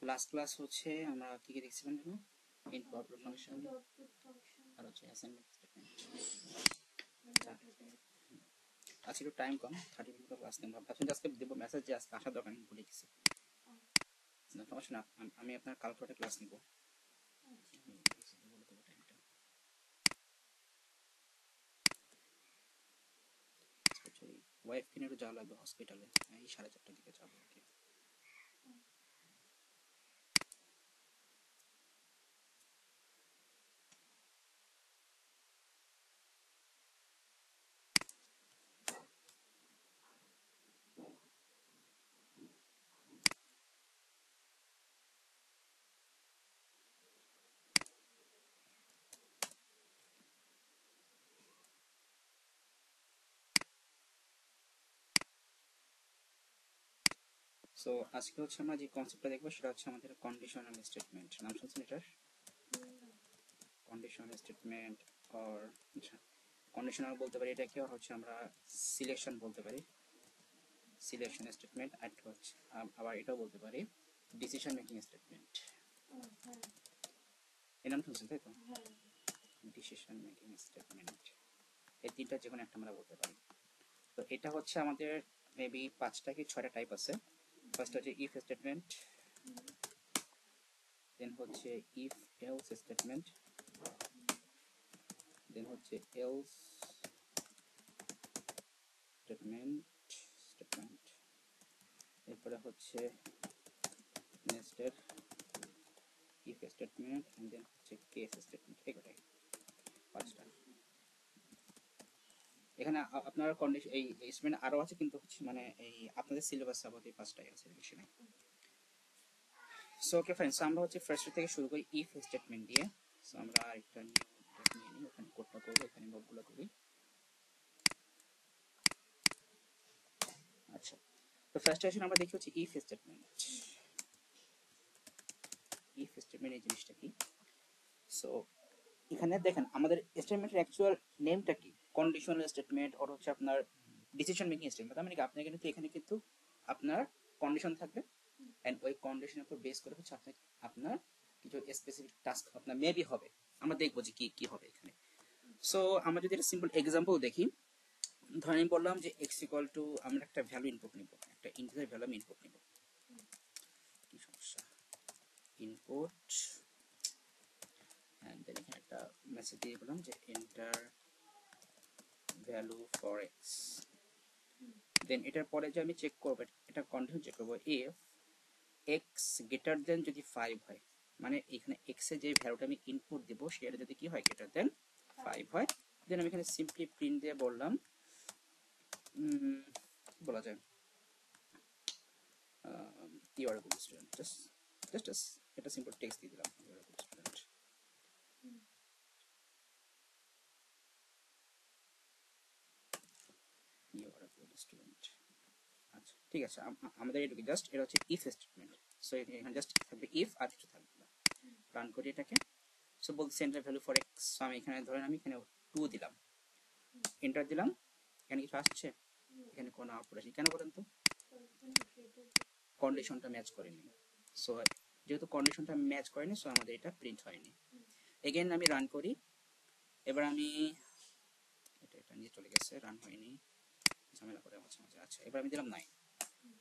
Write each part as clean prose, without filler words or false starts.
Last class হচ্ছে আমরা কি কি দেখছিলাম জানো? ইনপুট আউটপুট ফাংশন আর হচ্ছে অ্যাসাইনমেন্ট স্টেটমেন্ট। আজকে একটু টাইম কম, 30 মিনিট ক্লাস নেব। ভাবছেন আজকে দেবো মেসেজ যে আজকে আসার দরকার নেই, ভুলে গেছি। সমস্যা না, আমি আপনার কালকে ক্লাস নিব। ওয়াইফকে নিয়ে একটু যাওয়া লাগবে হসপিটালে, এই 4:30টার দিকে যাবো আর কি। সো আজকে হচ্ছে আমরা যে কনসেপ্টটা দেখবো সেটা হচ্ছে আমাদের কন্ডিশনাল স্টেটমেন্ট। নাম শুনছেন এটার? কন্ডিশনাল স্টেটমেন্ট অর কন্ডিশনাল বলতে পারি এটাকে, আর হচ্ছে আমরা সিলেকশন বলতে পারি, সিলেকশন স্টেটমেন্ট। আর হচ্ছে আবার এটাও বলতে পারি ডিসিশন মেকিং স্টেটমেন্ট। এই নাম শুনছেন তাই তো? ডিসিশন মেকিং স্টেটমেন্ট, এই তিনটা যে কোনো একটা আমরা বলতে পারি। তো এটা হচ্ছে আমাদের মেবি 5টা কি 6টা টাইপ আছে। ফার্স্ট হচ্ছে ইফ স্টেটমেন্ট, দেন হচ্ছে ইফ এলস স্টেটমেন্ট, দেন হচ্ছে এলস স্টেটমেন্ট, এরপরে হচ্ছে nested if statement, and then হচ্ছে কেস স্টেটমেন্ট। এটাই 5টা। এখানে আপনার কন্ডিশন এই স্টেটমেন্ট আরো আছে, কিন্তু হচ্ছে মানে এই আপনাদের সিলেবাস আবার এই 5টাই আছে, বেশি নাই। সো ওকে फ्रेंड्स, আমরা হচ্ছে ফার্স্ট থেকে শুরু করি ইফ স্টেটমেন্ট দিয়ে। সো আমরা একটা নিউ নিয়ে নিই, ওখানে কোডটা করব, এখানে নোটগুলো করি। আচ্ছা, তো ফার্স্ট আসলে আমরা দেখি হচ্ছে ইফ স্টেটমেন্ট। ইফ স্টেটমেন্ট এই জিনিসটা কি? সো এখানে দেখেন আমাদের স্টেটমেন্টের অ্যাকচুয়াল নেমটা কি, কন্ডিশনাল স্টেটমেন্ট আর হচ্ছে আপনার ডিসিশন মেকিং স্টেটমেন্ট। মানে কি আপনার কিন্তু এখানে কিন্তু আপনার কন্ডিশন থাকবে, এন্ড ওই কন্ডিশনের উপর বেস করে হচ্ছে আপনার কিছু স্পেসিফিক টাস্ক আপনার মেবি হবে। আমরা দেখবো যে কি কি হবে এখানে। সো আমরা যদি একটা সিম্পল এক্সাম্পল দেখি, ধরেন আমি বললাম যে x ইকুয়াল টু, আমরা একটা ভ্যালু ইনপুট নিব, একটা ইন্টিজার ভ্যালু আমি ইনপুট নিব। কি সমস্যা? ইনপুট, এন্ড দেন এখানে একটা মেসেজ দিয়ে বললাম যে এন্টার ভ্যালু ফর x। দেন এটার পরে যে আমি চেক করব, এটা কন্ডিশন চেক করব, ইফ x গ্রেটার দেন যদি 5 হয়, মানে এখানে x এর যে ভ্যালুটা আমি ইনপুট দেব সেটা যদি কি হয়, গ্রেটার দেন 5 হয়, দেন আমি এখানে সিম্পলি প্রিন্ট দিয়ে বললাম বলা যায় you are a good student, just এটা সিম্পল টেক্সট দিয়ে দিলাম, you are a good student। you are a good student। আচ্ছা ঠিক আছে, আমাদের এটুকু জাস্ট, এটা হচ্ছে ইফ স্টেটমেন্ট। সো এখানে জাস্ট থাকবে ইফ, আর কিছু থাকবে না। রান করি এটাকে। সো বলছে enter value for x। So আমি এখানে ধরেন আমি এখানে 2 দিলাম, এন্টার দিলাম, এখানে কিছু আসছে? এখানে কোনো আউটপুট আসেনি। কেন বলেন তো? কন্ডিশনটা ম্যাচ করেনি। সো যেহেতু কন্ডিশনটা ম্যাচ করেনি, সো আমাদের এটা প্রিন্ট হয়নি। এগেইন আমি রান করি, এবার আমি এটা নিয়ে চলে গেছে, রান হয়নি, ঝামেলা করে মাঝে মাঝে। আচ্ছা, এবার আমি দিলাম 9,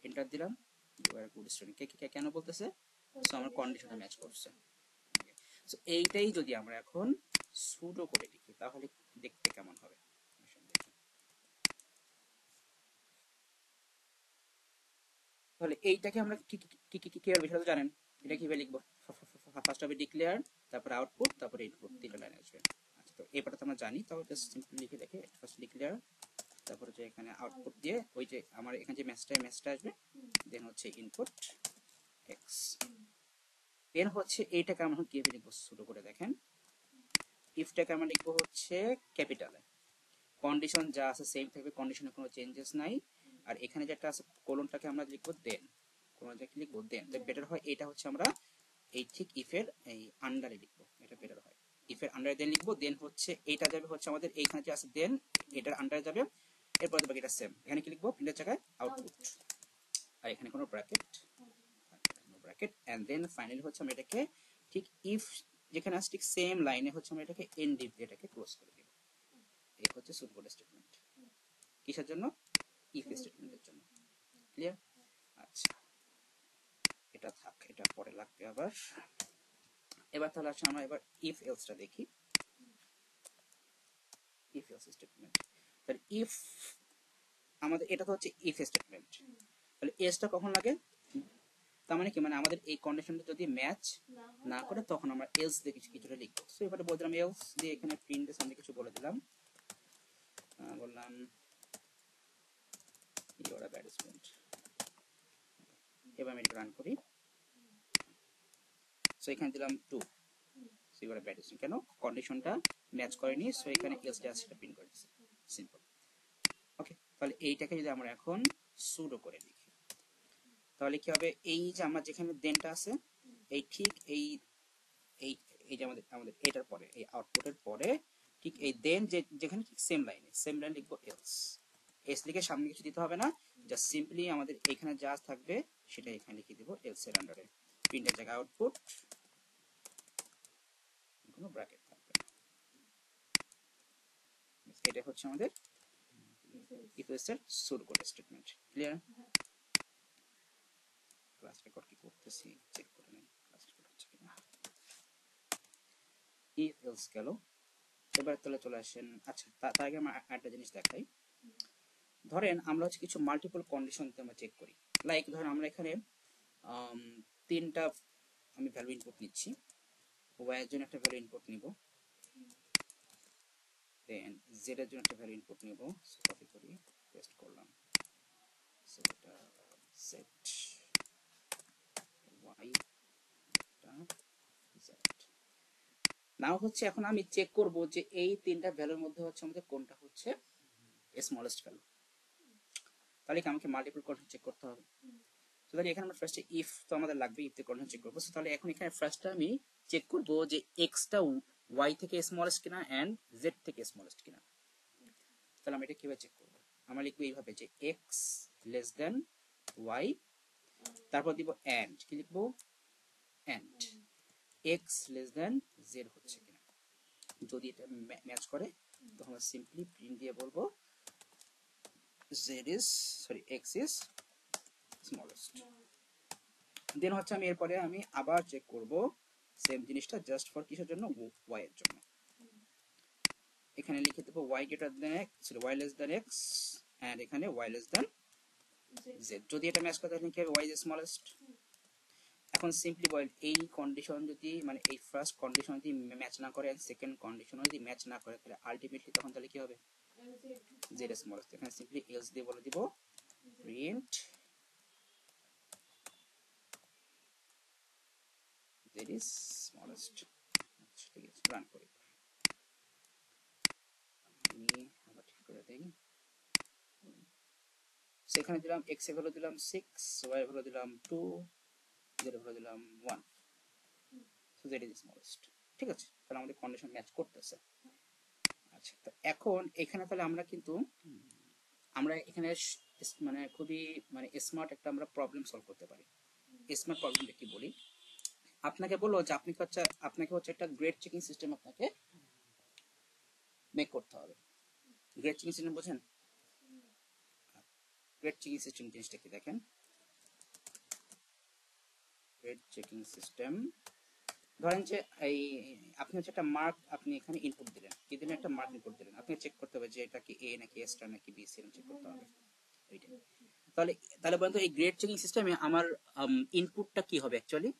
এন্টার দিলাম, ইউ আর গুড স্টুডেন্ট। কে কেন বলতেছে? সো আমার কন্ডিশনটা ম্যাচ করছে। সো এইটাই যদি আমরা এখন সুডো করে লিখি তাহলে দেখতে কেমন হবে? তাহলে এইটাকে আমরা কি কিভাবে বিষয়টা জানেন? এটা কিভাবে লিখবো? ফার্স্ট হবে ডিক্লেয়ার, তারপর আউটপুট, তারপর ইনপুট, তিনটা লাইন আসবে। আচ্ছা, তো এই পার্টটা আমরা জানি, তাহলে জাস্ট সিম্পলি লিখে দেখে ফার্স্ট ডিক্লেয়ার, তারপর যে এখানে আউটপুট দিয়ে ওই যে আমার এখানে যে ম্যাচটা আসবে, দেন হচ্ছে ইনপুট এক্স। দেন হচ্ছে এইটাকে আমরা কিভাবে লিখবো শুরু করে দেখেন। ইফটাকে আমরা লিখবো হচ্ছে ক্যাপিটালে, কন্ডিশন যা আছে সেম থাকবে, কন্ডিশনে কোনো চেঞ্জেস নাই। আর এখানে যেটা আছে কোলনটাকে আমরা লিখবো দেন, কোলনটাকে লিখবো দেন। তো বেটার হয় এটা হচ্ছে আমরা এই ঠিক ইফের এই আন্ডারে লিখবো, এটা বেটার হয়। ইফের আন্ডারে দেন লিখবো, দেন হচ্ছে এইটা যাবে হচ্ছে আমাদের এইখানে যে আছে দেন, এটার আন্ডারে যাবে। এরপর বাকি এটা সেম, এখানে কি লিখবো প্রিন্টের জায়গায় আউটপুট, আর এখানে কোনো bracket bracket and then finally হচ্ছে আমরা এটাকে ঠিক ইফ যেখানে আছে ঠিক সেম লাইনে হচ্ছে আমরা এটাকে এন্ড ইফ দিয়ে এটাকে ক্লোজ করে দেব। এই হচ্ছে সুডো স্টেটমেন্ট। কিসের জন্য? ইফ স্টেটমেন্টের জন্য। ক্লিয়ার? আচ্ছা, এটা থাক, এটা পরে লাগবে আবার। এবার তাহলে আসলে আমরা এবার ইফ এলসটা দেখি। ইফ এলস স্টেটমেন্ট, তাহলে ইফ আমাদের এটা তো হচ্ছে ইফ স্টেটমেন্ট, তাহলে এসটা কখন লাগে? তার মানে কি, মানে আমাদের এই কন্ডিশনটা যদি ম্যাচ না করে তখন আমরা এলস দিয়ে কিছুটা লিখবো। সো এবারে বললাম এলস দিয়ে এখানে প্রিন্ট এর সামনে কিছু বলে দিলাম, বললাম ইউর আ ব্যাড স্টুডেন্ট। এবার আমি এটা রান করি। সো এখানে দিলাম 2, so your a bad student. কেন? কন্ডিশনটা ম্যাচ করেনি, সো এখানে এলস জাস্ট এটা প্রিন্ট করে দিয়েছে। সিম্পল। ওকে, তাহলে এইটাকে যদি আমরা এখন সুডো করে লিখি তাহলে কি হবে? এই যে আমার যেখানে দেনটা আছে এই ঠিক এই এই এই যে আমাদের এটার পরে এই আউটপুটের পরে ঠিক এই দেন যেখানে ঠিক সেম লাইন লিখবো এলস। এস লিখে সামনে কিছু দিতে হবে না, জাস্ট সিম্পলি আমাদের এখানে যা থাকবে সেটা এখানে লিখে দিব এলস এর আন্ডারে। প্রিন্টের জায়গায় আউটপুট, কোনো ব্র্যাকেট থাকবে না। এটা হচ্ছে আমাদের ইফ এলস এর pseudo statement. Clear? Class record কি করতেছি চেক করে নিন, ক্লাস রেকর্ড হচ্ছে কিনা। ইফ এলস গেল। এবার তাহলে চলে আসেন। আচ্ছা, তার আগে আমরা একটা জিনিস দেখাই। ধরেন আমরা হচ্ছে কিছু মাল্টিপল কন্ডিশন আমরা চেক করি। লাইক ধরেন আমরা এখানে তিনটা আমি ভ্যালু ইনপুট নিচ্ছি, ওয়াই এর জন্য একটা ভ্যালু ইনপুট নিব, দেন জেড এর জন্য একটা ভ্যালু ইনপুট নিব। সো কপি করি, পেস্ট করলাম। সো এটা সেট ওয়াই, এটা জেড। নাও হচ্ছে এখন আমি চেক করব যে এই তিনটা ভ্যালুর মধ্যে হচ্ছে আমাদের কোনটা হচ্ছে স্মলেস্ট ভ্যালু। তাহলে কি আমাকে মাল্টিপল কন্ডিশন চেক করতে হবে। তো তাহলে এখানে আমরা ফার্স্টে ইফ তো আমাদের লাগবে, ইফ দিয়ে কন্ডিশন চেক করব। সো তাহলে এখন এখানে ফার্স্টে আমি চেক করব যে এক্সটা ওয়াই থেকে স্মলেস্ট কিনা এন্ড জেড থেকে স্মলেস্ট কিনা। তাহলে আমি এটা কিভাবে চেক করব? আমরা লিখবো এইভাবে যে এক্স লেস দেন ওয়াই, তারপর দিব এন্ড, কি লিখবো? And x less than z হচ্ছে কিনা। যদি এটা ম্যাচ করে তখন আমরা সিম্পলি প্রিন্ট দিয়ে বলবো x is smallest। দেন হচ্ছে আমি এরপরে আমি আবার চেক করব সেম জিনিসটা, জাস্ট ফর কিসের জন্য? y এর জন্য। এখানে লিখে দেব y greater than x, sorry y less than x, and এখানে y less than z। যদি এটা ম্যাচ করে তাহলে কি হবে? y is smallest। এখন সিম্পলি বল এই কন্ডিশন যদি, মানে এই ফার্স্ট কন্ডিশন যদি ম্যাচ না করে এন্ড সেকেন্ড কন্ডিশন যদি ম্যাচ না করে তাহলে আলটিমেটলি তখন তাহলে কি হবে? z is smallest। এখানে সিম্পলি else দিয়ে বলে দিব প্রিন্ট z is smallest। আচ্ছা, ঠিক আছে, রান করি। আমি আবার ঠিক করে দেই। সেখানে দিলাম x এর ভ্যালু দিলাম 6, y এর ভ্যালু দিলাম 2, z এর ভ্যালু দিলাম 1। So z is smallest। ঠিক আছে, তাহলে আমাদের কন্ডিশন ম্যাচ করতেছে। আচ্ছা, তো এখন এখানে তাহলে আমরা এখানে মানে খুবই মানে স্মার্ট একটা আমরা প্রবলেম সলভ করতে পারি। স্মার্ট প্রবলেমটা কি বলি? আপনাকে বললো যে আপনাকে হচ্ছে একটা গ্রেড চেকিং সিস্টেম আপনাকে মেক করতে হবে। গ্রেড চেকিং সিস্টেম বোঝেন? গ্রেড চেকিং সিস্টেম জিনিসটা কি দেখেন। গ্রেড চেকিং সিস্টেম, ধরেন যে এই আপনি হচ্ছে একটা মার্ক আপনি এখানে ইনপুট দিলেন, কি দিলেন? একটা মার্ক ইনপুট দিলেন। আপনি চেক করতে হবে যে এটা কি এ নাকি এ স্টার নাকি বি সেরকম চেক করতে হবে। এইটাই। তাহলে তাহলে বলতো এই গ্রেড চেকিং সিস্টেমে আমার ইনপুটটা কি হবে? অ্যাকচুয়ালি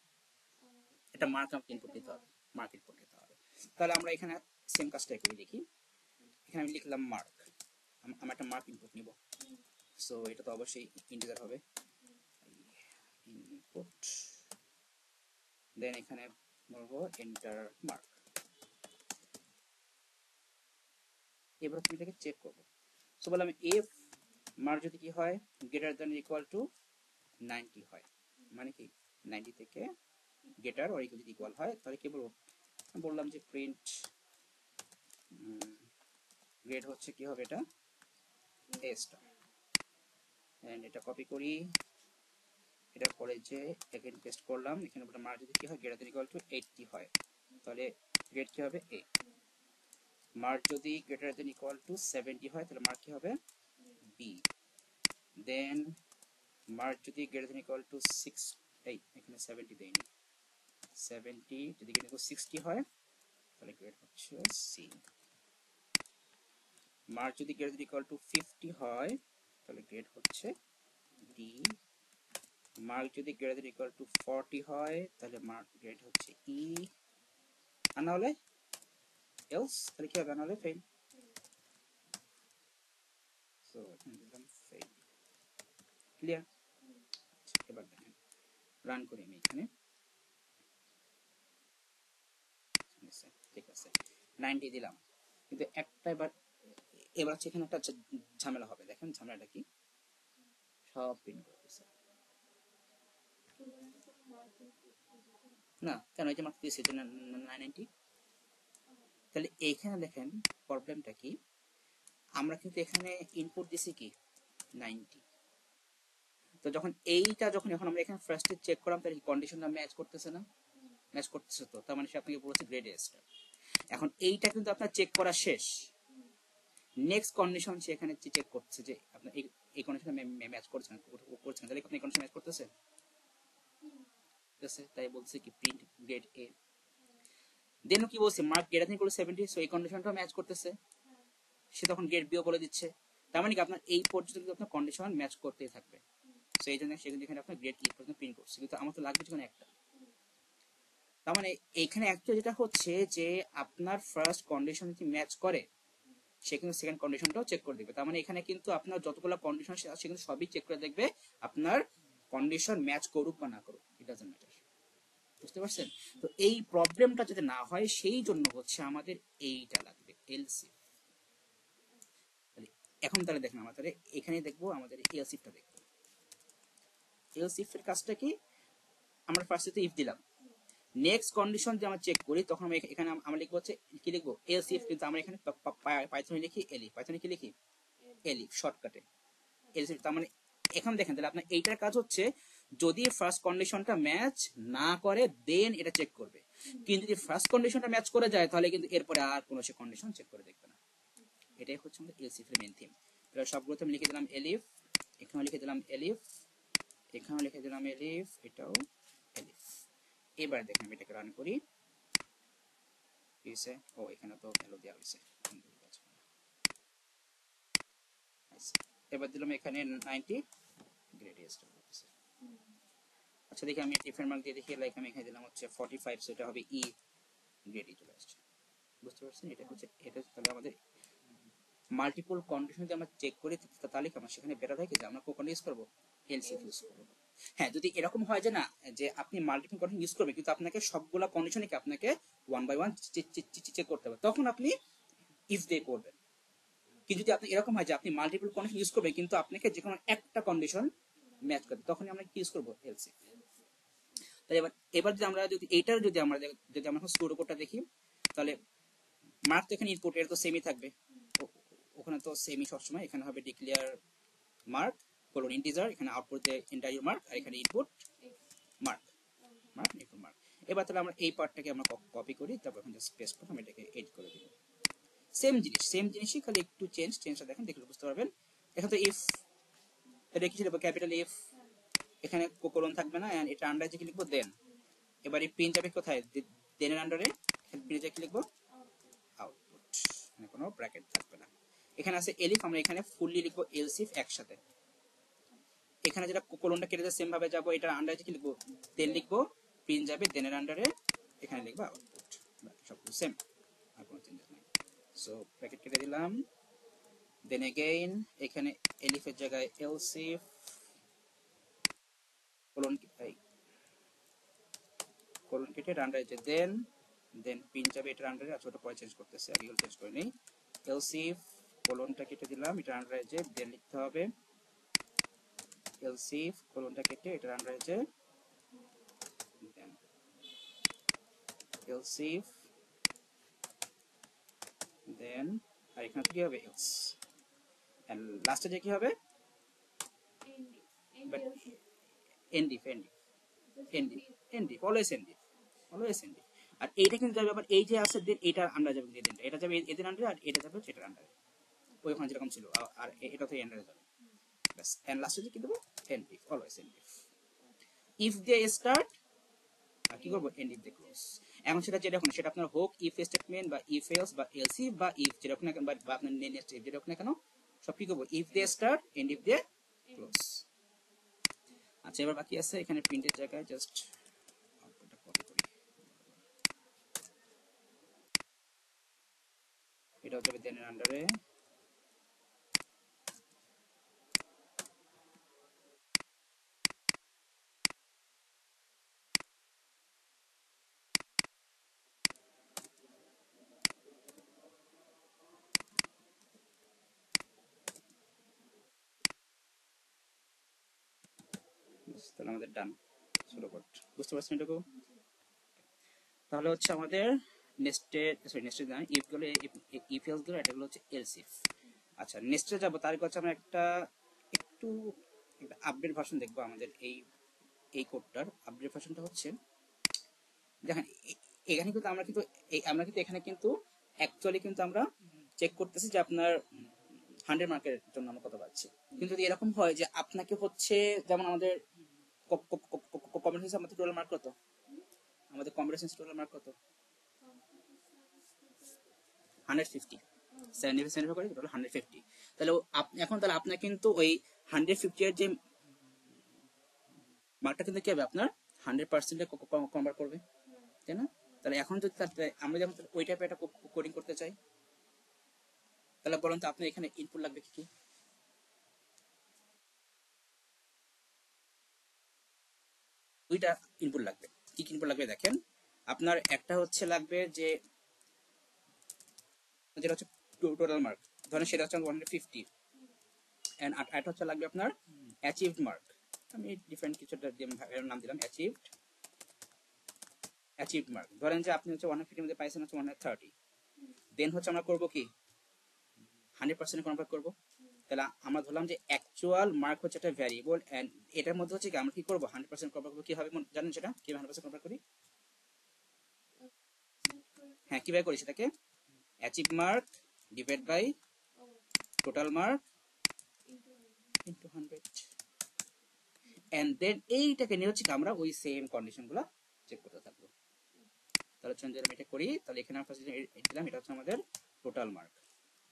এটা মার্ক আমাকে ইনপুট দিতে হবে, মার্ক ইনপুট দিতে হবে। তাহলে আমরা এখানে সেম কাজটাই করি, দেখি। এখানে আমি লিখলাম মার্ক, আমরা একটা মার্ক ইনপুট নিব। সো এটা তো অবশ্যই ইন্টিজার হবে, ইনপুট। দেন এখানে বলবো এন্টার মার্ক। এবার তুমি এটাকে চেক করবো। সো বললাম ইফ মার্ক যদি কি হয়? গ্রেটার দ্যান ইকুয়াল টু 90 হয়, মানে কি 90 থেকে গ্রেটার অর ইকুয়াল যদি ইকুয়াল হয় তাহলে কি বলবো? বললাম যে প্রিন্ট গ্রেড হচ্ছে কি হবে? এটা এ স্টার। এন্ড এটা কপি করি, এটার পরে যে এগেইন পেস্ট করলাম, এখানে মার্ক যদি কি হয় গ্রেটার দেন ইকুয়াল টু 80 হয় তাহলে গ্রেড কি হবে এ। মার্ক যদি গ্রেটার দেন ইকুয়াল টু 70 হয় তাহলে মার্ক কি হবে বি। দেন মার্ক যদি গ্রেটার দেন ইকুয়াল টু 6, এই এখানে 70 দেইনি, 70 যদি গ্রেটার দেন 60 হয় তাহলে গ্রেড হচ্ছে সি। মার্ক যদি গ্রেটার দেন ইকুয়াল টু 50 হয় তাহলে গ্রেড হচ্ছে ডি। মার্ক যদি গ্রেটার দেন ইকুয়াল টু 40 হয় তাহলে মার্ক গ্রেড হচ্ছে ই, আর না হলে এলস, তাহলে কি হবে, না হলে ফেল। সো এখানে দিলাম ফেল। ক্লিয়ার? এবার দেখেন রান করি আমি এখানে, ঠিক আছে 90 দিলাম, কিন্তু একটা এবার হচ্ছে এখানে একটা ঝামেলা হবে। দেখেন ঝামেলাটা কি, সব প্রিন্ট করতেছে না কেন, এই যে মাত্র দিয়েছে 990। তাহলে এইখানে দেখেন প্রবলেমটা কি, আমরা কিন্তু এখানে ইনপুট দিছি কি 90, তো যখন এইটা যখন এখন আমরা এখানে ফার্স্টে চেক করলাম তাহলে কন্ডিশনটা ম্যাচ করতেছে না, ম্যাচ করতেছে, তো তার মানে সে আপনাকে বলেছে গ্রেড এ স্টার। এখন এইটা কিন্তু আপনার চেক করা শেষ, নেক্সট কন্ডিশন সে এখানে চেক করছে যে আপনার এই কন্ডিশনে ম্যাচ করছে না, তাহলে আপনি এই কন্ডিশন ম্যাচ করতেছে, ঠিক আছে, তাই বলছে কি প্রিন্ট গ্রেড এ। দেন কি বলছে mark greater than equal to 70, so এই কন্ডিশনটাও ম্যাচ করতেছে, সে তখন গ্রেড বিও বলে দিচ্ছে। তার মানে কি আপনার এই পর্যন্ত কিন্তু আপনার কন্ডিশন ম্যাচ করতেই থাকবে, সো এই জন্য সে কিন্তু এখানে আপনার গ্রেড ই পর্যন্ত প্রিন্ট করছে, কিন্তু আমার তো লাগবে যেখানে একটা। তার মানে এইখানে অ্যাকচুয়ালি যেটা হচ্ছে যে আপনার ফার্স্ট কন্ডিশন যদি ম্যাচ করে সে কিন্তু সেকেন্ড কন্ডিশনটাও চেক করে দেখবে। তার মানে এখানে কিন্তু আপনার যতগুলো কন্ডিশন আছে সে কিন্তু সবই চেক করে দেখবে আপনার কন্ডিশন ম্যাচ করুক বা না করুক, ইট ডাজন্ট ম্যাটার। বুঝতে পারছেন? তো এই প্রবলেমটা যাতে না হয় সেই জন্য হচ্ছে আমাদের এইটা লাগবে এলসি। এখন তাহলে দেখেন আমরা তাহলে এখানে দেখবো আমাদের এলসিফটা দেখবো। এলসিফের কাজটা কি, আমরা ফার্স্টে ইফ দিলাম, নেক্সট কন্ডিশন যে আমরা চেক করি তখন আমরা এখানে আমরা লিখবো হচ্ছে কি লিখবো এলসিফ, কিন্তু আমরা এখানে পাইথনে লিখি এলিফ, পাইথনে কি লিখি এলিফ শর্টকাটে এলসিফ। তার মানে এখন দেখেন তাহলে আপনার এইটার কাজ হচ্ছে যদি ফার্স্ট কন্ডিশনটা ম্যাচ না করে দেন এটা চেক করবে, কিন্তু যদি ফার্স্ট কন্ডিশনটা ম্যাচ করে যায় তাহলে কিন্তু এরপরে আর কোনো সে কন্ডিশন চেক করে দেখবে না। এটাই হচ্ছে আমাদের এলসিফের মেইন থিম। তাহলে সবগুলোতে আমি লিখে দিলাম এলিফ, এখানেও লিখে দিলাম এলিফ, এখানেও লিখে দিলাম এলিফ, এটাও এলিফ। এবার দেখেন আমি এটাকে রান করি, ও এখানে তো ভ্যালু দেওয়া হয়েছে, এবার দিলাম এখানে 90 গ্রেড এ স্টার হচ্ছে। আচ্ছা দেখি আমি ডিফারেন্ট মার্ক দিয়ে দেখি, লাইক আমি এখানে দিলাম হচ্ছে 45, সেটা হবে ই, গ্রেড ই চলে আসছে। বুঝতে পারছেন? এটা হচ্ছে তাহলে আমাদের মাল্টিপল কন্ডিশন যদি আমরা চেক করি তাহলে কি আমরা সেখানে বেটার হয় কি যে আমরা কোন ইউজ করবো এলসিএফ ইউজ করবো। হ্যাঁ যদি এরকম হয় যে না যে আপনি মাল্টিপল কন্ডিশন ইউজ করবেন কিন্তু আপনাকে সবগুলা কন্ডিশনে কি আপনাকে ওয়ান বাই ওয়ান চেক করতে হবে, তখন আপনি ইফ দিয়ে করবেন। কিন্তু যদি আপনি এরকম হয় যে আপনি মাল্টিপল কন্ডিশন ইউজ করবেন কিন্তু আপনাকে যে কোনো একটা কন্ডিশন ম্যাচ করবে, তখন আমরা কি ইউজ করবো এলসিএফ। তাহলে এবার যদি আমরা এইটার যদি আমরা স্যুডো কোডটা দেখি তাহলে মার্ক তো এখানে ইনপুট এর তো সেমই থাকবে, ওখানে তো সেমই সবসময়, এখানে হবে ডিক্লেয়ার মার্ক কোলন ইন্টিজার, এখানে আউটপুট যে ইন্টারিয়র মার্ক, আর এখানে input mark, mark input mark. এবার তাহলে আমরা এই পার্টটাকে আমরা কপি করি, তারপর এখানে জাস্ট পেস্ট করে আমি এটাকে এডিট করে দেব। সেম জিনিসই খালি একটু চেঞ্জটা দেখেন, দেখলে বুঝতে পারবেন। এখানে তো ইফ এটা কি ছিল ক্যাপিটাল ইফ, এখানে কোলন থাকবে না, এন্ড এটা আন্ডারে কি লিখবো দেন। এবার এই প্রিন্ট যাবে কোথায়, দেনের আন্ডারে, এখানে প্রিন্টে কি লিখবো আউটপুট, মানে কোনো ব্র্যাকেট থাকবে না। এখানে আছে এলিফ, আমরা এখানে ফুললি লিখবো এলসিফ একসাথে। এখানে যেটা কোলনটা কেটে যায় সেম ভাবে যাবো, এটার আন্ডারে কি লিখবো দেন লিখবো, প্রিন্ট যাবে দেনের আন্ডারে, এখানে লিখবো আউটপুট, সবগুলো সেম, আর কোনো চেঞ্জেস নাই। সো ব্র্যাকেট কেটে দিলাম, দেন এগেইন এখানে এলিফের জায়গায় এলসিফ কোলন কেটে আন্ডারে যে দেন প্রিন্ট যাবে এটার আন্ডারে, আর ছোট পরে চেঞ্জ করতেছে, আগে চেঞ্জ করে নেই। এলসিফ কোলনটা কেটে দিলাম, এটার আন্ডারে যে দেন লিখতে হবে, এলসিফ কোলনটা কেটে এটার আন্ডারে যে দেন, এলসিফ দেন, আর এখানে কি হবে এলস, এন্ড লাস্টে যে কি হবে এনডিভ এনডিভ এনডিভ এনডিভ অলওয়েজ এনডিভ অলওয়েজ এনডিভ। আর এইটা কিন্তু যাবে আবার এই যে আছে দেন এটার আন্ডার যাবে এদের, এটা যাবে এদের আন্ডারে আর এটা যাবে এটার আন্ডারে, ওইখানে যেরকম ছিল আর এটা তো আন্ডারে যাবে ব্যাস। এন্ড লাস্টে কি দেবো এনডিভ অলওয়েজ এনডিভ। ইফ দিয়ে স্টার্ট আর কি করবো এন্ড ইফ দিয়ে ক্লোজ। এখন সেটা যেটা হোক সেটা আপনার হোক ইফ স্টেটমেন্ট বা ইফ এলস বা এলসি বা ইফ যেটা হোক না কেন বা আপনার নেক্সট ইফ যেটা হোক না কেন সব কি করবো ইফ দিয়ে স্টার্ট এন্ড ইফ দিয়ে ক্লোজ। আচ্ছা এবার বাকি আছে এখানে প্রিন্টের জায়গায় জাস্ট আউটপুটটা কপি করি, এটা হচ্ছে দেনের আন্ডারে তাহলে আমাদের ডান ষোলো কোড বুঝতে পারছেন এটুকু। তাহলে হচ্ছে আমাদের নেস্টেড সরি নেস্টেড না ইফ গুলো ইফ এলস গুলো এটা হচ্ছে এলস ইফ। আচ্ছা নেক্সটে যাবো তার কাছে আমরা একটু আপডেট ভার্সন দেখবো আমাদের এই কোডটার আপডেট ভার্সনটা হচ্ছে দেখেন এখানে কিন্তু আমরা কিন্তু এখানে কিন্তু অ্যাকচুয়ালি কিন্তু আমরা চেক করতেছি যে আপনার 100 মার্কের জন্য আমরা কত পাচ্ছি। কিন্তু যদি এরকম হয় যে আপনাকে হচ্ছে যেমন আমাদের কম্পিটিশন আমাদের টোটাল মার্ক কত, আমাদের কম্পিটিশন টোটাল মার্ক কত 150 75 করে টোটাল 150। তাহলে এখন তাহলে আপনার কিন্তু ওই 150 এর যে মার্কটা কিন্তু কি হবে আপনার 100%-এ কনভার্ট করবে, তাই না? তাহলে এখন যদি আমরা যখন ওই টাইপের একটা কোডিং করতে চাই তাহলে বলুন তো আপনার এখানে ইনপুট লাগবে কি কি? দুইটা ইনপুট লাগবে। কি কি ইনপুট লাগবে দেখেন, আপনার একটা হচ্ছে লাগবে যে যেটা হচ্ছে টোটাল মার্ক, ধরেন সেটা হচ্ছে 150 এন্ড আরেকটা হচ্ছে লাগবে আপনার অ্যাচিভড মার্ক। আমি ডিফারেন্ট কিছু নাম দিলাম অ্যাচিভড মার্ক। ধরেন যে আপনি হচ্ছে 150 মধ্যে পাইছেন হচ্ছে 130, দেন হচ্ছে আমরা করব কি 100% কনভার্ট করব। তাহলে আমরা ধরলাম যে অ্যাকচুয়াল মার্ক হচ্ছে একটা ভ্যারিয়েবল এন্ড এটার মধ্যে হচ্ছে কি আমরা কি করব 100% কনভার্ট করব। কি হবে জানেন সেটা কিভাবে 100% কনভার্ট করি? হ্যাঁ কিভাবে করি সেটাকে achieve mark divide by total mark into 100 and then এইটাকে নিয়ে হচ্ছে আমরা ওই সেম কন্ডিশনগুলো চেক করতে থাকবো। তাহলে চলুন যদি আমি এটা করি তাহলে এখানে আমরা ফার্স্ট দিলাম এটা হচ্ছে আমাদের টোটাল মার্ক,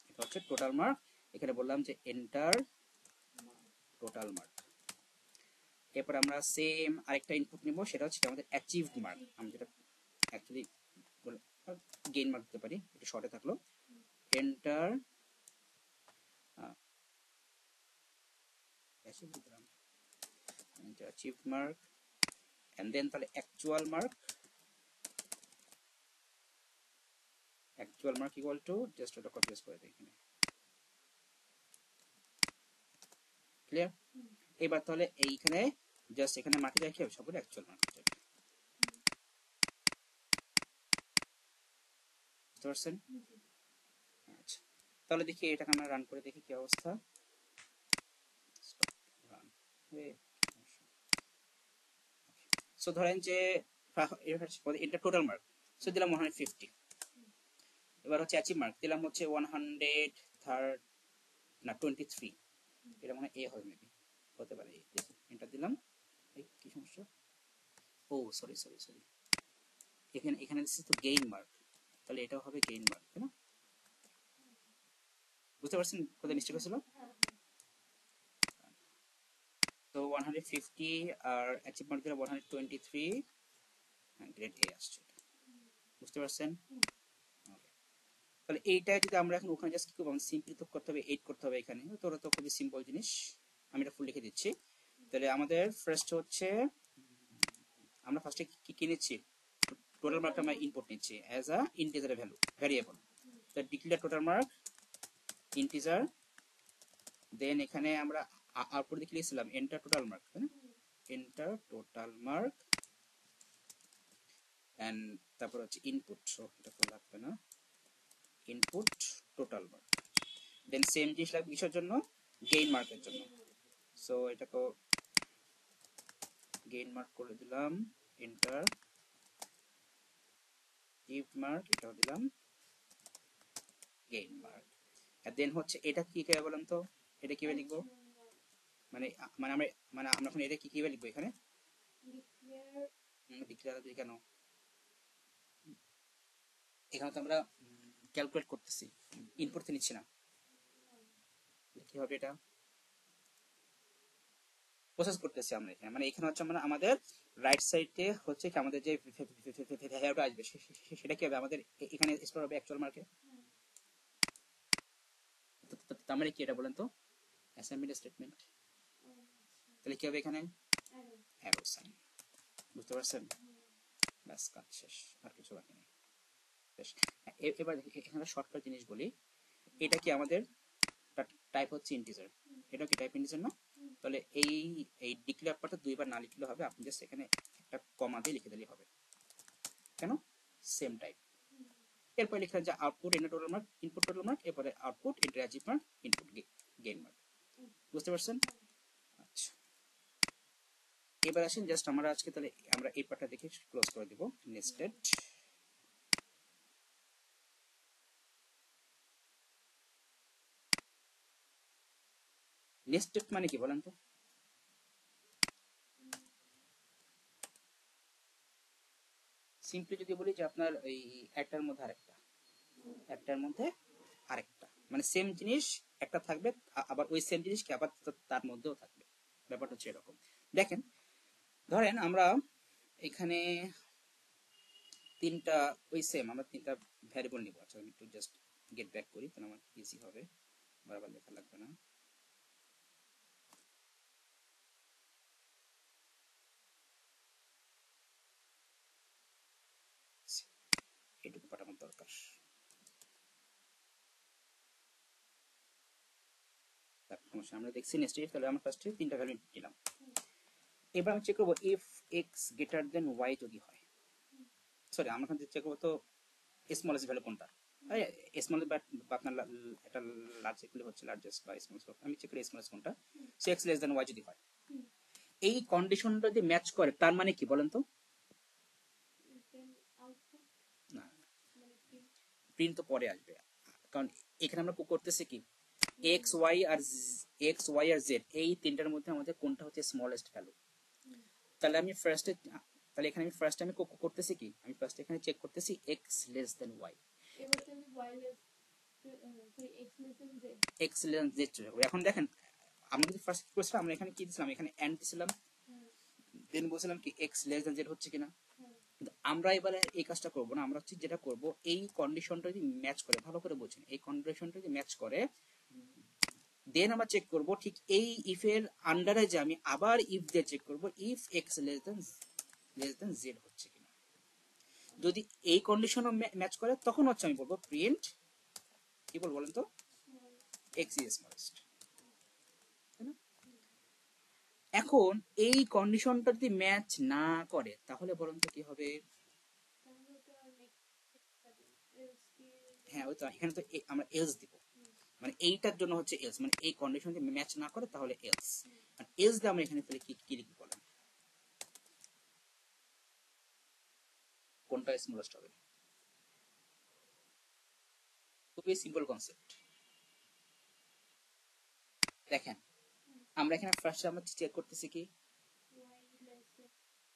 এটা হচ্ছে টোটাল মার্ক। এখানে বললাম যে এন্টার টোটাল মার্ক। এরপর আমরা সেম আরেকটা ইনপুট নিব সেটা হচ্ছে আমাদের অ্যাচিভড মার্ক। আমরা যেটা অ্যাকচুয়ালি গেইন মার্ক দিতে পারি, একটু শর্টে থাকলো enter achieved mark and then তাহলে actual mark equal to just এটা কপি পেস্ট করে দিই এখানে। ক্লিয়ার? এবার তাহলে এইখানে জাস্ট এখানে মার্কে যায় কি হবে সবগুলো অ্যাকচুয়াল মার্ক হয়ে যাবে। বুঝতে পারছেন? আচ্ছা তাহলে দেখি এটাকে আমরা রান করে দেখি কি অবস্থা। সো ধরেন যে এটা টোটাল মার্ক সো দিলাম 150, এবার হচ্ছে অ্যাচিভ মার্ক দিলাম হচ্ছে 123, এটা মনে হয় এ হবে মেবি, হতে পারে এটা দিলাম। কি সমস্যা? ও সরি এখানে দিচ্ছি তো গেইন মার্ক, তাহলে এটাও হবে গেইন মার্ক, তাই না? বুঝতে পারছেন কোথায় মিস্টেক হয়েছিল? তো 150 আর অ্যাচিভ মার্ক দিলাম 123, গ্রেড এ আসছে। বুঝতে পারছেন? তাহলে এইটা যদি আমরা এখন ওখানে জাস্ট কি করব সিম্পলি তো করতে হবে 8 করতে হবে এখানে, তো ওটা তো খুবই সিম্পল জিনিস, আমি এটা ফুল লিখে দিচ্ছি। তাহলে আমাদের ফার্স্ট হচ্ছে আমরা ফার্স্টে কি নিচ্ছি টোটাল মার্কটা আমরা ইনপুট নিচ্ছি অ্যাজ আ ইন্টিজার ভ্যারিয়েবল। তো ডিক্লেয়ার টোটাল মার্ক ইন্টিজার, দেন এখানে আমরা আউটপুট দিকে লিখছিলাম এন্টার টোটাল মার্ক, তাই না? এন্টার টোটাল মার্ক এন্ড তারপর হচ্ছে ইনপুট, সো এটা ফুল লাগবে না, ইনপুট টোটাল মার্ক। দেন সেম জিনিস লাগবে কিসের জন্য গেইন মার্কের জন্য। সো এটাকে গেইন মার্ক করে দিলাম, এন্টার, ইফ মার্ক এটাও দিলাম, গেইন মার্ক। আর দেন হচ্ছে এটা কি কিভাবে বলেন তো, এটা কিভাবে লিখবো, মানে মানে আমরা আমরা এখন এটা কি কিভাবে লিখবো এখানে, ডিক্লেয়ার কেন, এখানে তো আমরা ক্যালকুলেট করতেছি, ইনপুট তো নিচ্ছি না, কি হবে এটা, প্রসেস করতেছি আমরা এখানে, মানে এখানে হচ্ছে আমরা আমাদের রাইট সাইডে হচ্ছে কি আমাদের যে ভ্যালুটা আসবে সেটা কি হবে আমাদের এখানে স্টোর হবে অ্যাকচুয়াল মার্কে। তার মানে কি এটা বলেন তো, অ্যাসাইনমেন্ট স্টেটমেন্ট, তাহলে কি হবে এখানে অ্যারো সাইন, বুঝতে পারছেন, ব্যাস কাজ শেষ, আর কিছু বাকি নেই। বেশ, এবার এখানে শর্টকাট জিনিস বলি, এটা কি আমাদের টাইপ হচ্ছে ইন্টিজার, এটা কি টাইপ ইন্টিজার না, তাহলে এই ডিক্লেয়ার পার্টটা দুইবার না লিখলে হবে, আপনি জাস্ট এখানে একটা কমা দিয়ে লিখে দিলেই হবে, কেন সেম টাইপ। এরপরে লিখলেন যে output input total mark, input total mark, এরপরে output enter achieve mark, input gain mark, বুঝতে পারছেন। আচ্ছা, এবার আসেন জাস্ট আমরা আজকে তাহলে আমরা এই পার্টটা দেখে ক্লোজ করে দিব, নেস্টেড। নেস্টেড মানে কি বলেন তো, সিম্পলি যদি বলি যে আপনার এই একটার মধ্যে আরেকটা, একটার মধ্যে আরেকটা, মানে সেম জিনিস একটা থাকবে, আবার ওই সেম জিনিস কি আবার তার মধ্যেও থাকবে, ব্যাপারটা হচ্ছে এরকম। দেখেন ধরেন আমরা এখানে তিনটা ওই সেম আমরা তিনটা ভ্যারিয়েবল নিব। আচ্ছা আমি একটু জাস্ট গেট ব্যাক করি, তাহলে আমার ইজি হবে, বারবার লেখা লাগবে না। এটুকু পাঠ আমার দরকার। আমরা দেখছি নেস্টেড, তাহলে আমরা ফার্স্টে তিনটা ভ্যালু নিলাম। এবার আমি চেক করবো if x greater than y যদি হয়, সরি আমরা এখানে চেক করবো তো স্মলেস্ট ভ্যালু কোনটা, স্মল বা আপনার এটা লার্জ ইকুয়াল হচ্ছে লার্জেস্ট বা স্মলেস্ট, আমি চেক করি স্মলেস্ট কোনটা, so x less than y যদি হয়, এই কন্ডিশনটা যদি ম্যাচ করে তার মানে কি বলেন তো, না প্রিন্ট তো পরে আসবে, কারণ এখানে আমরা করতেছি কি এক্স ওয়াই আর জেড এই তিনটার মধ্যে আমাদের কোনটা হচ্ছে স্মলেস্ট ভ্যালু, তাহলে আমি ফার্স্টে, তাহলে এখানে আমি ফার্স্ট আমি করতেছি কি, আমি ফার্স্ট এখানে চেক করতেছি x less than y, x less than z. এখন দেখেন আমরা যদি ফার্স্ট করেছিলাম, আমরা এখানে কি দিছিলাম, এখানে এন্ড দিছিলাম, দেন বলছিলাম কি এক্স লেস দেন জেড হচ্ছে কিনা, আমরা এবারে এই কাজটা করব না, আমরা হচ্ছে যেটা করব এই কন্ডিশনটা যদি ম্যাচ করে, ভালো করে বুঝুন, এই কন্ডিশনটা যদি ম্যাচ করে দেন আমরা চেক করব ঠিক এই ইফ এর আন্ডারে যে আমি আবার ইফ দিয়ে চেক করব if x less than z হচ্ছে কিনা, যদি এই কন্ডিশনও ম্যাচ করে তখন হচ্ছে আমি বলবো প্রিন্ট, কি বলবো বলেন তো, এক্স ইজ স্মলেস্ট। এখন এই কন্ডিশনটা যদি ম্যাচ না করে তাহলে বলুন তো কি হবে, হ্যাঁ ওই তো এখানে তো আমরা এলস দিব, মানে এইটার জন্য হচ্ছে এলস, মানে এই কন্ডিশন যদি ম্যাচ না করে তাহলে এলস, আর এলস দিয়ে আমরা এখানে তাহলে কি লিখব বলেন, কোনটা স্মলেস্ট হবে, খুবই সিম্পল কনসেপ্ট। দেখেন আমরা এখানে ফার্স্ট আমরা চেক করতেছি কি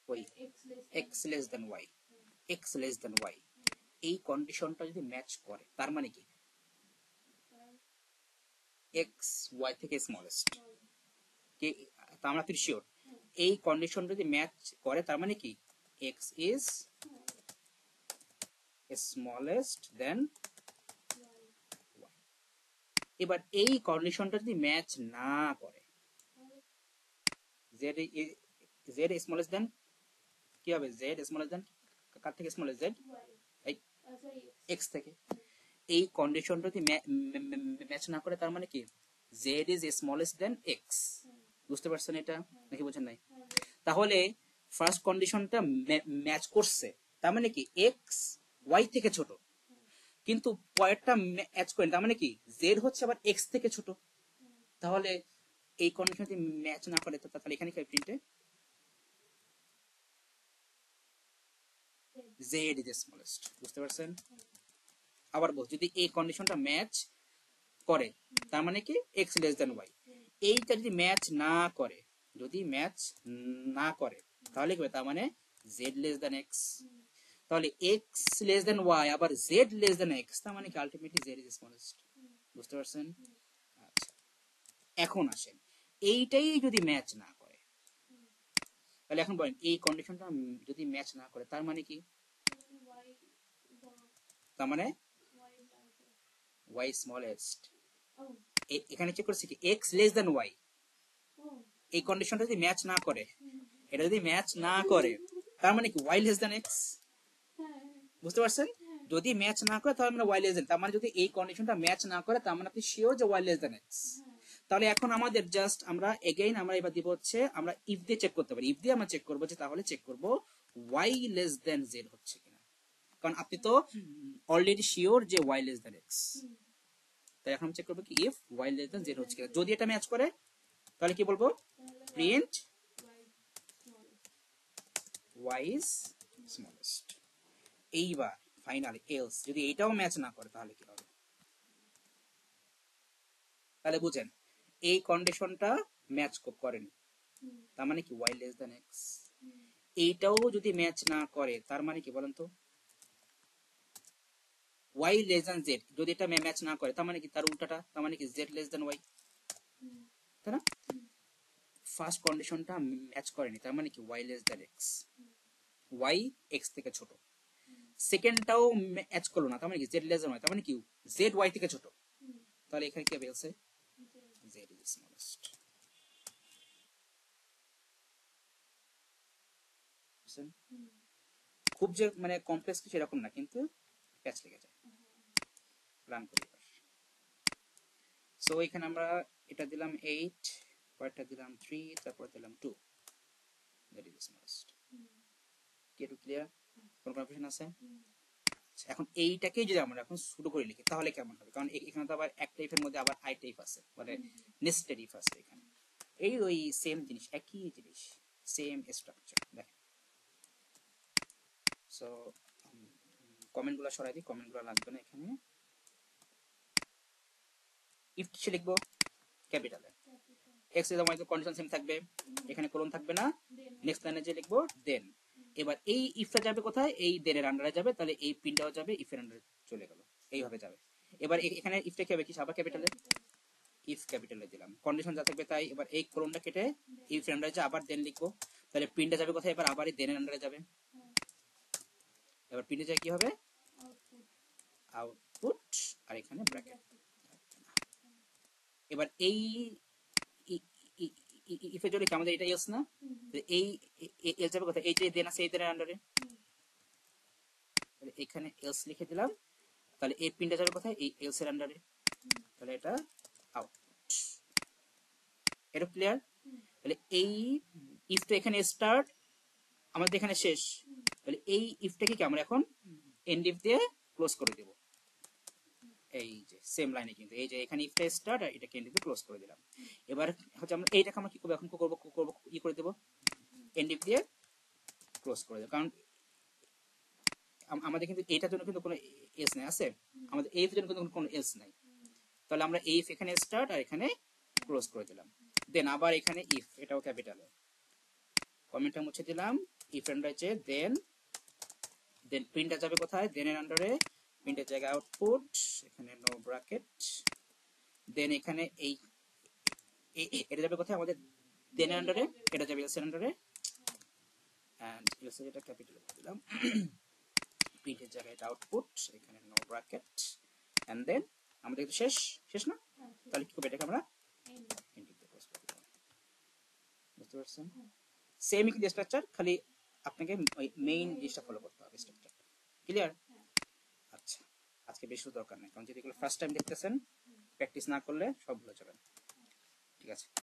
ওই x less than y, x less than y এই কন্ডিশনটা যদি ম্যাচ করে তার মানে কি এক্স ওয়াই থেকে স্মলেস্ট, কি আমরা তো শিওর এই কন্ডিশন যদি ম্যাচ করে তার মানে কি x is smallest than y. এবার এই কন্ডিশনটা যদি ম্যাচ না করে, জেড স্মলেস্ট দেন কি হবে, জেড স্মলেস্ট দেন কার থেকে, স্মলেস্ট জেড এই এক্স থেকে, এই কন্ডিশনটা যদি ম্যাচ না করে তার মানে কি z is smallest than x, বুঝতে পারছেন এটা নাকি বুঝেন নাই, তাহলে ফার্স্ট কন্ডিশনটা ম্যাচ করছে তার মানে কি এক্স ওয়াই থেকে ছোট, কিন্তু পরেরটা ম্যাচ করে তার মানে কি জেড হচ্ছে আবার এক্স থেকে ছোট, তাহলে এই কন্ডিশন যদি ম্যাচ না করে তাহলে এখানে কি প্রিন্টে জেড ইজ স্মলেস্ট। বুঝতে পারছেন? আবার বল, যদি এই কন্ডিশনটা ম্যাচ করে তার মানে কি এক্স লেস দেন ওয়াই। এইটা যদি ম্যাচ না করে, যদি ম্যাচ না করে তাহলে কি হবে, তার মানে জেড লেস দেন এক্স। তাহলে এক্স লেস দেন ওয়াই আবার জেড লেস দেন এক্স, তার মানে কি আলটিমেটলি জেড ইজ স্মলেস্ট। বুঝতে পারছেন? আচ্ছা, এখন আসেন, এইটাই যদি ম্যাচ না করে, তাহলে এখন বলেন এই কন্ডিশনটা যদি ম্যাচ না করে তার মানে কি, তার মানে ওয়াই স্মলেস্ট। এখানে কি করছে কি এক্স লেস দেন ওয়াই, এই কন্ডিশনটা যদি ম্যাচ না করে, এটা যদি ম্যাচ না করে তার মানে কি ওয়াই লেস দেন এক্স। বুঝতে পারছেন? যদি ম্যাচ না করে তাহলে মানে ওয়াই লেস দেন, তার মানে যদি এই কন্ডিশনটা ম্যাচ না করে তার মানে আপনি শিওর যে ওয়াই লেস দেন এক্স। তাহলে এখন আমাদের জাস্ট আমরা এগেইন আমরা এবার দিব হচ্ছে আমরা ইফ দিয়ে চেক করতে পারি। ইফ দিয়ে আমরা চেক করবো যে তাহলে চেক করবো ওয়াই লেস দেন জেড হচ্ছে কিনা, কারণ আপনি তো অলরেডি শিওর যে ওয়াই লেস দেন এক্স। তাই এখন চেক করবো কি if y less than z হচ্ছে কিনা। যদি এটা ম্যাচ করে তাহলে কি বলবো, প্রিন্ট ওয়াই ইজ স্মলেস্ট। এইবার ফাইনালি এলস যদি এইটাও ম্যাচ না করে তাহলে কি হবে, তাহলে বুঝেন এই কন্ডিশনটা ম্যাচ করেনি, তার মানে কি ওয়াই লেস দেন এক্স। এইটাও যদি ম্যাচ না করে তার মানে কি বলেন তো, ওয়াই লেস দেন জেড। যদি এটা ম্যাচ না করে তার মানে কি তার উল্টাটা, তার মানে কি জেড লেস দেন ওয়াই, তাই না? ফার্স্ট কন্ডিশনটা ম্যাচ করেনি তার মানে কি y less than x, y x থেকে ছোট। সেকেন্ডটাও ম্যাচ করলো না তার মানে কি জেড লেস দেন ওয়াই, তার মানে কি জেড ওয়াই থেকে ছোট। তাহলে এখানে কি বলছে, জেড ইজ স্মলেস্ট। খুব যে মানে কমপ্লেক্স কিছু এরকম না, কিন্তু প্যাচ লেগে যায়। রান করি। সো এখানে আমরা এটা দিলাম 8, পরেরটা দিলাম 3, তারপর দিলাম 2, দ্যাট ইজ স্মলেস্ট। কি একটু ক্লিয়ার? কোন কনফিউশন আছে? এখন এইটাকে যদি আমরা এখন শুরু করে লিখি তাহলে কেমন হবে, কারণ এখানে তো আবার এক টাইপের মধ্যে আবার আই টাইপ আছে, মানে নেস্টেড ইফ আছে এখানে। এই ওই সেম জিনিস, একই জিনিস, সেম স্ট্রাকচার। দেখেন, সো কমেন্টগুলো সরাই দিই, কমেন্টগুলো লাগবে না এখানে। ইফ কিসে লিখবো, ক্যাপিটালে। এক্স এর আমাদের কন্ডিশন সেম থাকবে, এখানে কোলন থাকবে না। নেক্সট লাইনে যে লিখবো দেন। এবার এই ইফটা যাবে কোথায়, এই দেনের আন্ডারে যাবে, তাহলে এই পিনটাও যাবে ইফের আন্ডারে চলে গেল, এইভাবে যাবে। এবার এখানে ইফটা কি হবে, কি আবার ক্যাপিটালে, ইফ ক্যাপিটালে দিলাম, কন্ডিশন যা থাকবে তাই। এবার এই কোলনটা কেটে ইফ এর আন্ডারে যা আবার দেন লিখবো, তাহলে পিনটা যাবে কোথায়, এবার আবার এই দেনের আন্ডারে যাবে। এবার পিনে যায় কি হবে, আউটপুট, আর এখানে ব্র্যাকেট। এবার এই ইফের জন্য কি আমাদের এটা এলস না, এই এলস যাবে কোথায়, এই যে দেন আছে এই দেনের আন্ডারে, তাহলে এখানে এলস লিখে দিলাম। তাহলে এই পিনটা যাবে কোথায়, এই এলস এর আন্ডারে, তাহলে এটা আউটপুট। এটা ক্লিয়ার? তাহলে এই ইফটা এখানে স্টার্ট, আমাদের এখানে শেষ। তাহলে এই ইফটাকে কি আমরা এখন এন্ড ইফ দিয়ে ক্লোজ করে দেব। এই যে সেম লাইনে কিন্তু এই যে এখানে ইফটা স্টার্ট আর এটাকে এন্ড ইফ দিয়ে ক্লোজ করে দিলাম। এবার হচ্ছে আমরা এইটাকে আমরা কি করব, এখন করব কি করে দেব, এন্ড ইফ দিয়ে ক্লোজ করে দেব, কারণ আমাদের কিন্তু এইটার জন্য কিন্তু কোনো এলস নাই আছে, আমাদের এই জন্য কিন্তু কোনো এলস নাই। তাহলে আমরা এই এখানে স্টার্ট আর এখানে ক্লোজ করে দিলাম। দেন আবার এখানে ইফ, এটাও ক্যাপিটালে, কমেন্টটা মুছে দিলাম। ইফ এন্ড আছে দেন প্রিন্টটা যাবে কোথায়, দেনের আন্ডারে, প্রিন্টের জায়গায় আউটপুট, এখানে নো ব্র্যাকেট। দেন এখানে এই এটা যাবে কোথায়, আমাদের দেনের আন্ডারে, এটা যাবে এলস এর আন্ডারে, এন্ড এলস এটা ক্যাপিটালে দিলাম। প্রিন্টের জায়গায় এটা আউটপুট, এখানে নো ব্র্যাকেট, এন্ড দেন আমাদের কিন্তু শেষ না, তাহলে কি করব, এটাকে আমরা এন্ড দিতে ক্লোজ করে দেব। বুঝতে পারছেন? সেম কিন্তু স্ট্রাকচার, খালি আপনাকে ওই মেইন জিনিসটা ফলো করতে হবে, স্ট্রাকচার। ক্লিয়ার? আচ্ছা, আজকে বেশি দরকার নেই, কারণ যদি এগুলো ফার্স্ট টাইম দেখতেছেন, প্র্যাকটিস না করলে সব ভুলে যাবেন। ঠিক আছে।